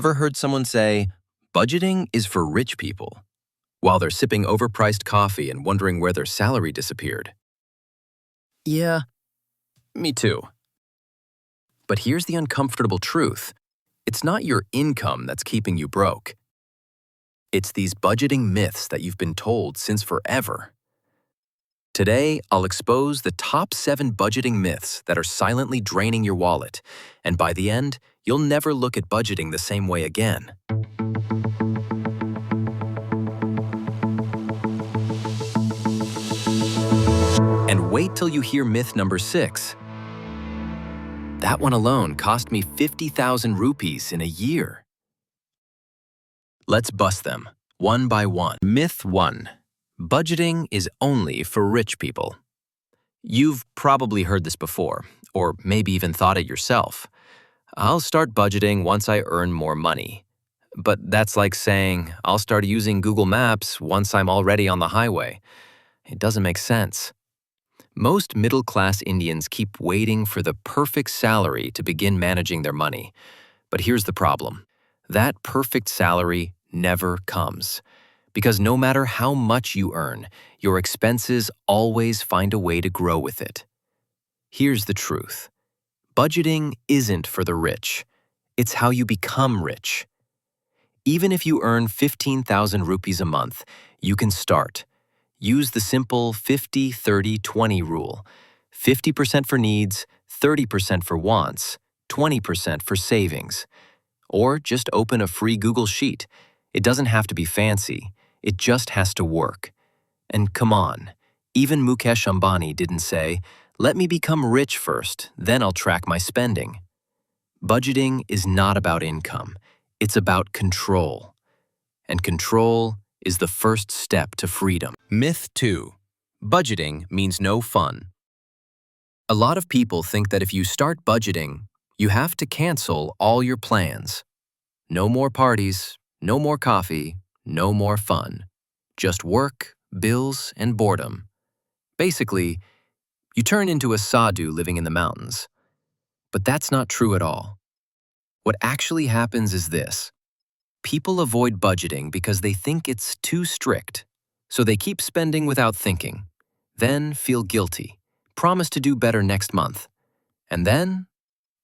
Ever heard someone say, budgeting is for rich people, while they're sipping overpriced coffee and wondering where their salary disappeared? Yeah, me too. But here's the uncomfortable truth. It's not your income that's keeping you broke. It's these budgeting myths that you've been told since forever. Today, I'll expose the top 7 budgeting myths that are silently draining your wallet, and by the end, you'll never look at budgeting the same way again. And wait till you hear myth number 6. That one alone cost me 50,000 rupees in a year. Let's bust them, one by one. Myth 1. Budgeting is only for rich people. You've probably heard this before, or maybe even thought it yourself. I'll start budgeting once I earn more money. But that's like saying, I'll start using Google Maps once I'm already on the highway. It doesn't make sense. Most middle-class Indians keep waiting for the perfect salary to begin managing their money. But here's the problem. That perfect salary never comes. Because no matter how much you earn, your expenses always find a way to grow with it. Here's the truth. Budgeting isn't for the rich. It's how you become rich. Even if you earn 15,000 rupees a month, you can start. Use the simple 50-30-20 rule. 50% for needs, 30% for wants, 20% for savings. Or just open a free Google Sheet. It doesn't have to be fancy. It just has to work. And come on, even Mukesh Ambani didn't say, let me become rich first, then I'll track my spending. Budgeting is not about income. It's about control. And control is the first step to freedom. Myth 2. Budgeting means no fun. A lot of people think that if you start budgeting, you have to cancel all your plans. No more parties, no more coffee, no more fun. Just work, bills, and boredom. Basically, you turn into a sadhu living in the mountains. But that's not true at all. What actually happens is this. People avoid budgeting because they think it's too strict. So they keep spending without thinking. Then feel guilty, promise to do better next month. And then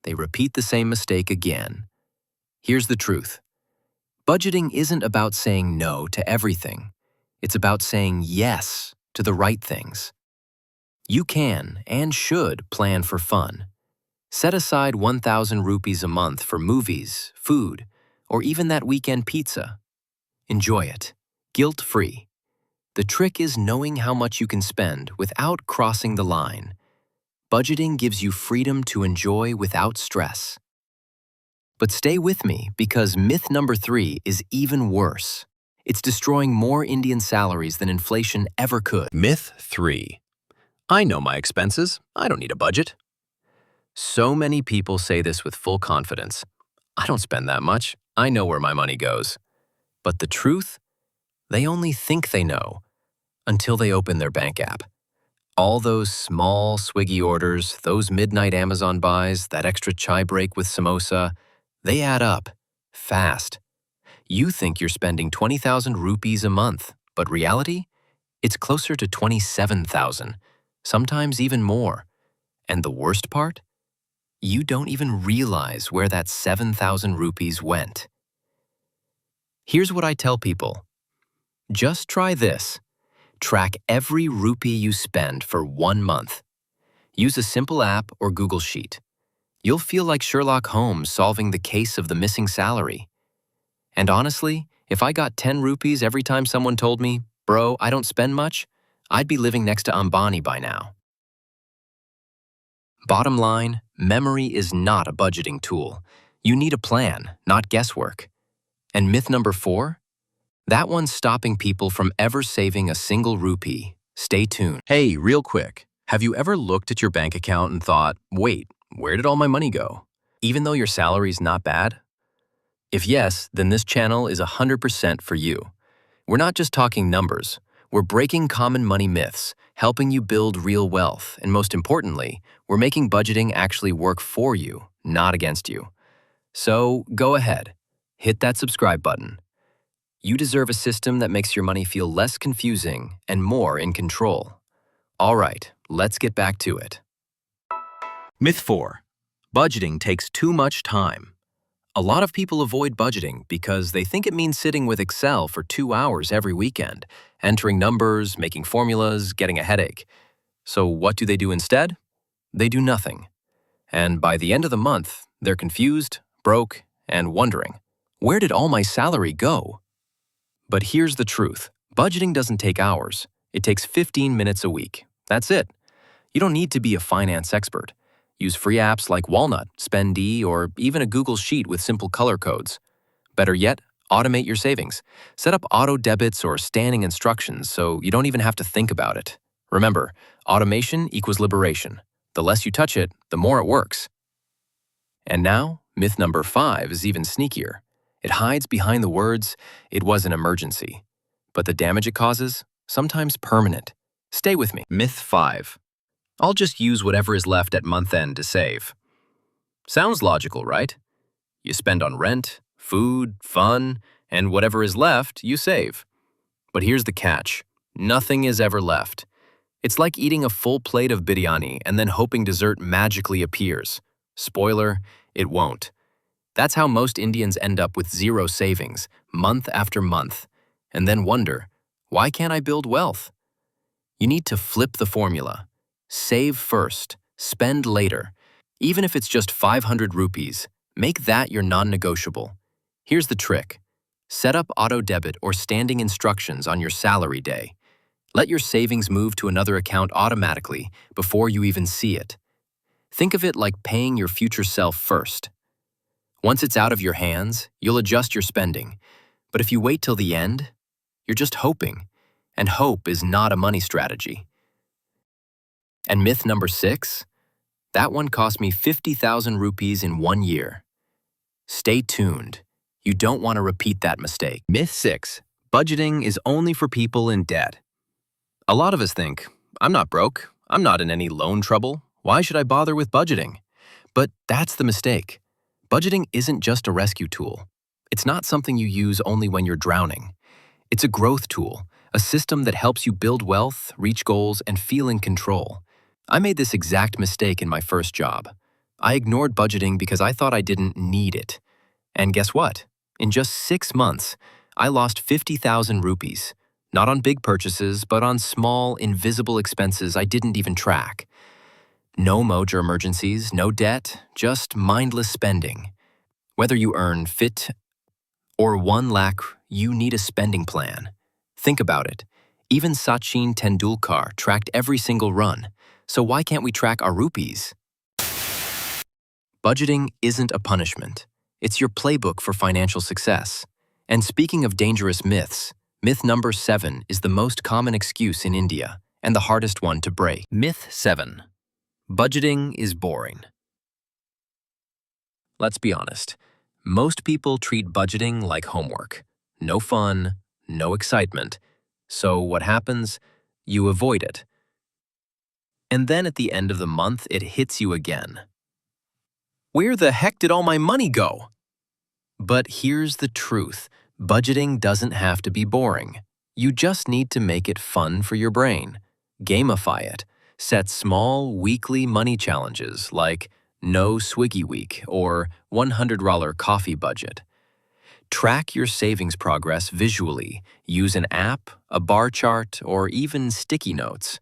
they repeat the same mistake again. Here's the truth. Budgeting isn't about saying no to everything. It's about saying yes to the right things. You can and should plan for fun. Set aside 1,000 rupees a month for movies, food, or even that weekend pizza. Enjoy it, guilt-free. The trick is knowing how much you can spend without crossing the line. Budgeting gives you freedom to enjoy without stress. But stay with me because myth number 3 is even worse. It's destroying more Indian salaries than inflation ever could. Myth 3. I know my expenses. I don't need a budget. So many people say this with full confidence. I don't spend that much. I know where my money goes. But the truth? They only think they know until they open their bank app. All those small Swiggy orders, those midnight Amazon buys, that extra chai break with samosa, they add up, fast. You think you're spending 20,000 rupees a month, but reality? It's closer to 27,000, sometimes even more. And the worst part? You don't even realize where that 7,000 rupees went. Here's what I tell people. Just try this. Track every rupee you spend for 1 month. Use a simple app or Google Sheet. You'll feel like Sherlock Holmes solving the case of the missing salary. And honestly, if I got 10 rupees every time someone told me, bro, I don't spend much, I'd be living next to Ambani by now. Bottom line, memory is not a budgeting tool. You need a plan, not guesswork. And myth number 4? That one's stopping people from ever saving a single rupee. Stay tuned. Hey, real quick. Have you ever looked at your bank account and thought, wait, where did all my money go? Even though your salary's not bad? If yes, then this channel is 100% for you. We're not just talking numbers. We're breaking common money myths, helping you build real wealth, and most importantly, we're making budgeting actually work for you, not against you. So go ahead. hit that subscribe button. You deserve a system that makes your money feel less confusing and more in control. All right, let's get back to it. Myth 4. Budgeting takes too much time. A lot of people avoid budgeting because they think it means sitting with Excel for 2 hours every weekend, entering numbers, making formulas, getting a headache. So what do they do instead? They do nothing. And by the end of the month, they're confused, broke, and wondering, where did all my salary go? But here's the truth. Budgeting doesn't take hours. It takes 15 minutes a week. That's it. You don't need to be a finance expert. Use free apps like Walnut, Spendee, or even a Google Sheet with simple color codes. Better yet, automate your savings. Set up auto debits or standing instructions so you don't even have to think about it. Remember, automation equals liberation. The less you touch it, the more it works. And now, myth number 5 is even sneakier. It hides behind the words, "It was an emergency." But the damage it causes, sometimes permanent. Stay with me. Myth 5. I'll just use whatever is left at month end to save. Sounds logical, right? You spend on rent, food, fun, and whatever is left, you save. But here's the catch. Nothing is ever left. It's like eating a full plate of biryani and then hoping dessert magically appears. Spoiler, it won't. That's how most Indians end up with zero savings, month after month, and then wonder, why can't I build wealth? You need to flip the formula. Save first, spend later. Even if it's just 500 rupees, make that your non-negotiable. Here's the trick. Set up auto debit or standing instructions on your salary day. Let your savings move to another account automatically before you even see it. Think of it like paying your future self first. Once it's out of your hands, you'll adjust your spending. But if you wait till the end, you're just hoping. And hope is not a money strategy. And myth number 6? That one cost me 50,000 rupees in 1 year. Stay tuned. You don't want to repeat that mistake. Myth 6. Budgeting is only for people in debt. A lot of us think, I'm not broke. I'm not in any loan trouble. Why should I bother with budgeting? But that's the mistake. Budgeting isn't just a rescue tool. It's not something you use only when you're drowning. It's a growth tool, a system that helps you build wealth, reach goals, and feel in control. I made this exact mistake in my first job. I ignored budgeting because I thought I didn't need it. And guess what? In just 6 months, I lost 50,000 rupees. Not on big purchases, but on small, invisible expenses I didn't even track. No major emergencies, no debt, just mindless spending. Whether you earn fit or 1 lakh, you need a spending plan. Think about it. Even Sachin Tendulkar tracked every single run. So why can't we track our rupees? Budgeting isn't a punishment. It's your playbook for financial success. And speaking of dangerous myths, myth number 7 is the most common excuse in India and the hardest one to break. Myth 7. Budgeting is boring. Let's be honest. Most people treat budgeting like homework. No fun, no excitement. So what happens? You avoid it. And then at the end of the month, it hits you again. Where the heck did all my money go? But here's the truth. Budgeting doesn't have to be boring. You just need to make it fun for your brain. Gamify it. Set small, weekly money challenges like No Swiggy Week or $100 coffee budget. Track your savings progress visually. Use an app, a bar chart, or even sticky notes.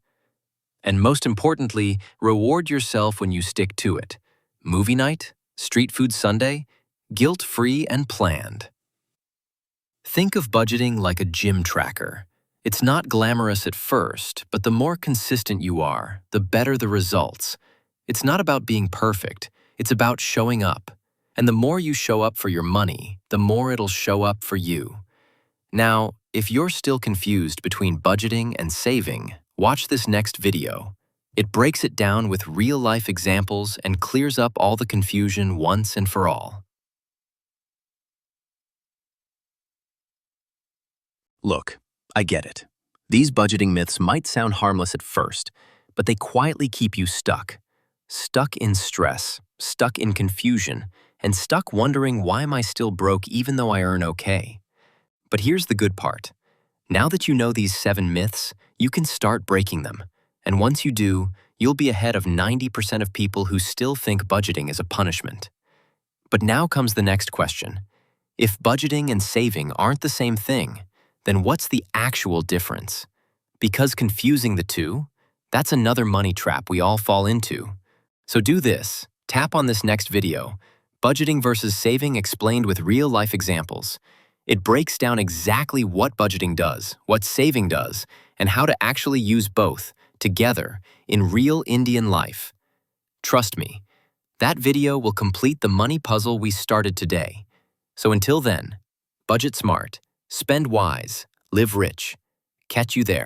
And most importantly, reward yourself when you stick to it. Movie night, street food Sunday, guilt-free and planned. Think of budgeting like a gym tracker. It's not glamorous at first, but the more consistent you are, the better the results. It's not about being perfect, it's about showing up. And the more you show up for your money, the more it'll show up for you. Now, if you're still confused between budgeting and saving, watch this next video. It breaks it down with real-life examples and clears up all the confusion once and for all. Look, I get it. These budgeting myths might sound harmless at first, but they quietly keep you stuck. Stuck in stress, stuck in confusion, and stuck wondering why am I still broke even though I earn okay. But here's the good part. Now that you know these 7 myths, you can start breaking them. And once you do, you'll be ahead of 90% of people who still think budgeting is a punishment. But now comes the next question. If budgeting and saving aren't the same thing, then what's the actual difference? Because confusing the two, that's another money trap we all fall into. So do this. Tap on this next video, Budgeting versus Saving Explained with Real-Life Examples. It breaks down exactly what budgeting does, what saving does, and how to actually use both together in real Indian life. Trust me, that video will complete the money puzzle we started today. So until then, budget smart, spend wise, live rich. Catch you there.